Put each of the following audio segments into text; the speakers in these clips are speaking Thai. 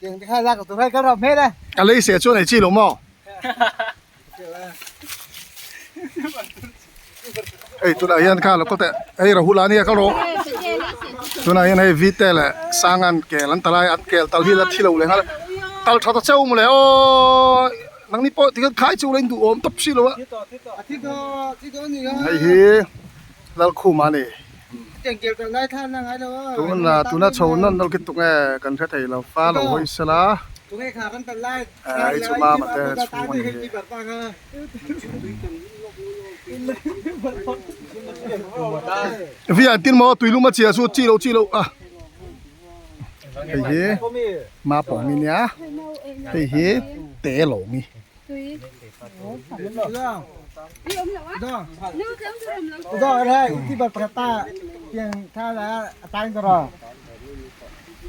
tiền thì khai ra của tụi khai cái rộp hết đây อะไรเสียช่วงไหนจี้หลงหม้อเอ้ยตัวไหนยันข้าแล้วก็แต่ไอ้เราหูลานี่ก็รู้ตัวไหนยันให้วิเตแหละสร้างอันแก่ลันตรายอันแก่ตลที่ละที่เราเลยฮะตลทอดเจ้ามาเลยโอ้นังนี่ปอที่ก็ขายจูเลยดูอมตับชิโลวะ thích có gì ไอ้ đó เฮ้แล้วคู่มานี่ tiền kiểu cần đây than năng ấy đâu ตัวนั้นละตัวนั้นโชว์นั่นเราคิดตรงไงกันแค่ไทยเราฟ้าเราหอยสลา tụi khai khả con tận lai ai chú ma mà tên chú tao con thì gì. đi bật tăng ha พี่อันตินหมอตุยลุมาเชียสู้จี้เราอ่ะไอ้เฮ้มาปองนี่เนี่ยไอ้เฮ้เตะหลงนี่ rồi đây đi bật bật ta tiền tha là tăng rồi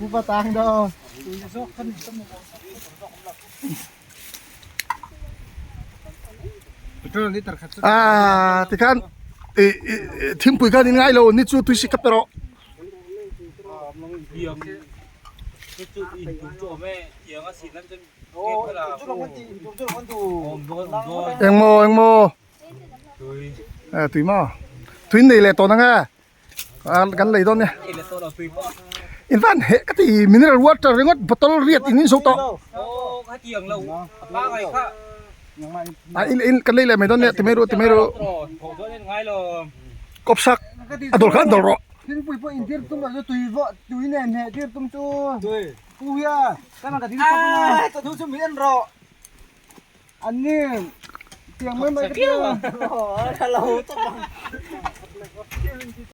cú bật tăng đâu betul ni terkhat ที่กันทีมปุ๋ยกันยังไงเรานี่จู่ตุยสิกับเปรอ Hiếng cái chữ in đúng chỗ mẹ hiếng á xịt lắm chân ô chút là con tì chút là con tù rồi เอ็งโมrồi ตุยหมอตุยนี่แหละตัวนั้นไงกันเลยตัวเนี่ย đây là tôi là tùy bọ อินฟันเฮกติมิเนอรัลวอเตอร์เรงดบอตลเรียดอินสุโต ô cái hiếng lâu ba ngày khác อินกันเลยแหละไม่ต้องเนี่ยติเมโร rồi phổ cho nên ngay là กบซักอดอลกันดอรอ thiên bụi bụi thiên tung vào tùy vợ tùy nền hệ thiên tung chu tùy u ya cái mà cả thiên tung à tao thu cho miếng rọ anh nè tiền mới mấy cái kia